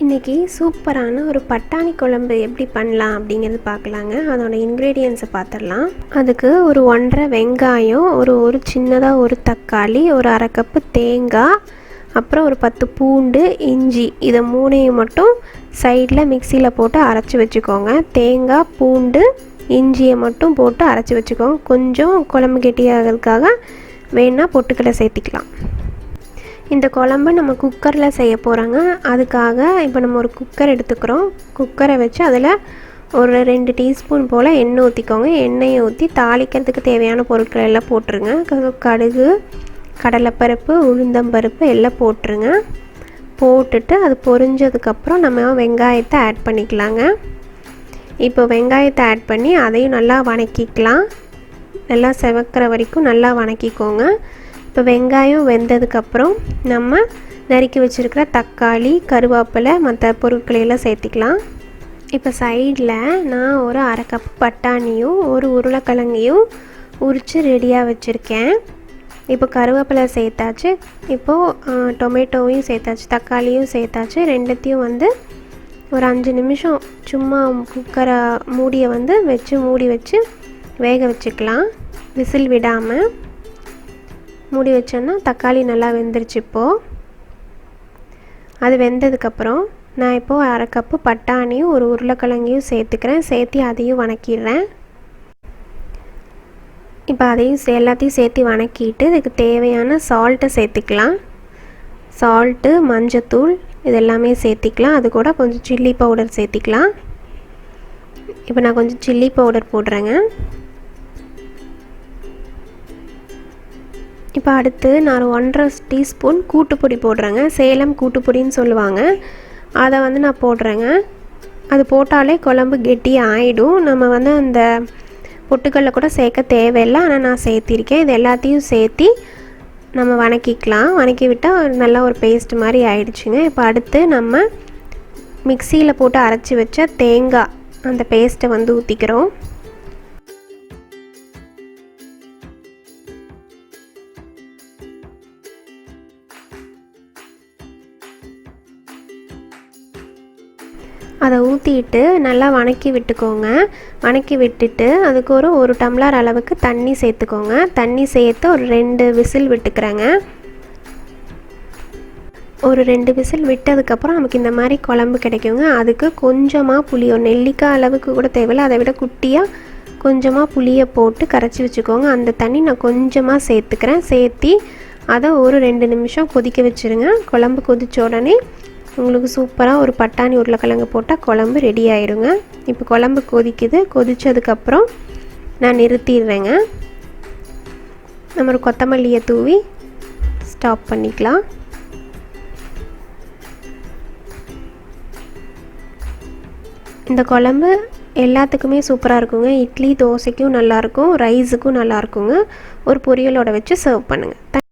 இன்றைக்கி சூப்பரான ஒரு பட்டாணி குழம்பு எப்படி பண்ணலாம் அப்படிங்கிறது பார்க்கலாங்க. அதோட இன்க்ரீடியன்ஸை பார்த்துடலாம். அதுக்கு ஒரு 1.5 வெங்காயம், ஒரு சின்னதாக ஒரு தக்காளி, ஒரு 1/2 கப்பு தேங்காய், அப்புறம் ஒரு 10 பூண்டு, இஞ்சி, இதை 3ஐயும் மட்டும் சைடில் மிக்சியில் போட்டு அரைச்சி வச்சுக்கோங்க. தேங்காய், பூண்டு, இஞ்சியை மட்டும் போட்டு அரைச்சி வச்சுக்கோங்க. கொஞ்சம் குழம்பு கெட்டியாகிறதுக்காக வேணால் பொட்டுக்கடலை சேர்த்திக்கலாம். இந்த குழம்பு நம்ம குக்கரில் செய்ய போகிறோங்க. அதுக்காக இப்போ நம்ம ஒரு குக்கர் எடுத்துக்கிறோம். குக்கரை வச்சு அதில் ஒரு 2 டீஸ்பூன் போல் எண்ணெய் ஊற்றிக்கோங்க. எண்ணெயை ஊற்றி தாளிக்கிறதுக்கு தேவையான பொருட்கள் எல்லாம் போட்டுருங்க. கடுகு, கடலைப்பருப்பு, உளுந்தம்பருப்பு எல்லாம் போட்டுருங்க. போட்டுட்டு அது பொரிஞ்சதுக்கப்புறம் நம்ம வெங்காயத்தை ஆட் பண்ணிக்கலாங்க. இப்போ வெங்காயத்தை ஆட் பண்ணி அதையும் நல்லா வணக்கிக்கலாம். நல்லா செவக்கிற வரைக்கும் நல்லா வணக்கிக்கோங்க. இப்போ வெங்காயம் வெந்ததுக்கப்புறம் நம்ம நறுக்கி வச்சுருக்கிற தக்காளி, கருவேப்பிலை, மற்ற பொருட்களையெல்லாம் சேர்த்திக்கலாம். இப்போ சைடில் நான் ஒரு 1/2 கப் பட்டாணியும் ஒரு உருளைக்கிழங்கையும் உரித்து ரெடியாக வச்சுருக்கேன். இப்போ கருவேப்பிலை சேர்த்தாச்சு. இப்போது டொமேட்டோவையும் சேர்த்தாச்சு, தக்காளியும் சேர்த்தாச்சு. ரெண்டுத்தையும் ஒரு 5 நிமிஷம் சும்மா குக்கரை மூடியை மூடி வச்சு வேக வச்சுக்கலாம். விசில் விடாமல் மூடி வச்சோன்னா தக்காளி நல்லா வெந்துருச்சு. இப்போது அது வெந்ததுக்கப்புறம் நான் இப்போது 1/2 கப்பு பட்டாணியும் ஒரு உருளைக்கிழங்கையும் சேர்த்துக்கிறேன். சேர்த்து அதையும் வணக்கிடுறேன். இப்போ எல்லாத்தையும் சேர்த்து வணக்கிட்டு இதுக்கு தேவையான சால்ட்டை சேர்த்துக்கலாம். சால்ட்டு, மஞ்சத்தூள் இது எல்லாமே சேர்த்திக்கலாம். அது கூட கொஞ்சம் சில்லி பவுடர் சேர்த்திக்கலாம். இப்போ நான் கொஞ்சம் சில்லி பவுடர் போடுறேங்க. இப்போ அடுத்து நான் 1.5 டீஸ்பூன் கூட்டுப்பொடி போடுறேங்க. சேலம் கூட்டுப்பொடின்னு சொல்லுவாங்க. அதை நான் போடுறேங்க. அது போட்டாலே குழம்பு கெட்டியாக ஆகிடும். நம்ம அந்த பொட்டுக்கல்ல கூட சேர்க்க தேவையில்லை, ஆனால் நான் சேர்த்திருக்கேன். இது எல்லாத்தையும் சேர்த்தி நம்ம வணக்கிக்கலாம். வணக்கி விட்டால் நல்லா ஒரு பேஸ்ட் மாதிரி ஆயிடுச்சுங்க. இப்போ அடுத்து நம்ம மிக்சியில் போட்டு அரைச்சி வச்ச தேங்காய் அந்த பேஸ்ட்டை ஊற்றிக்கிறோம். அதை ஊற்றிட்டு நல்லா வணக்கி விட்டுக்கோங்க. வணக்கி விட்டுட்டு அதுக்கு ஒரு டம்ளர் அளவுக்கு தண்ணி சேர்த்துக்கோங்க. தண்ணி சேர்த்து ஒரு 2 விசில் விட்டுக்கிறேங்க. ஒரு 2 விசில் விட்டதுக்கப்புறம் நமக்கு இந்த மாதிரி குழம்பு கிடைக்குங்க. அதுக்கு கொஞ்சமாக புளியோ, நெல்லிக்காய் அளவுக்கு கூட தேவையில்லை, அதை விட குட்டியாக கொஞ்சமாக புளியை போட்டு கரைச்சி வச்சுக்கோங்க. அந்த தண்ணி நான் கொஞ்சமாக சேர்த்துக்கிறேன். சேர்த்தி அதை ஒரு 2 நிமிஷம் கொதிக்க வச்சுருங்க. குழம்பு கொதித்த உடனே உங்களுக்கு சூப்பராக ஒரு பட்டாணி உருளைக்கிழங்கு போட்டால் குழம்பு ரெடி ஆயிருங்க. இப்போ குழம்பு கொதிக்குது. கொதித்ததுக்கப்புறம் நான் நிறுத்திடுறேங்க. நம்ம ஒரு கொத்தமல்லியை தூவி ஸ்டாப் பண்ணிக்கலாம். இந்த குழம்பு எல்லாத்துக்குமே சூப்பராக இருக்குங்க. இட்லி, தோசைக்கும் நல்லாயிருக்கும், ரைஸுக்கும் நல்லாயிருக்குங்க. ஒரு பொரியலோடு வச்சு சர்வ் பண்ணுங்கள்.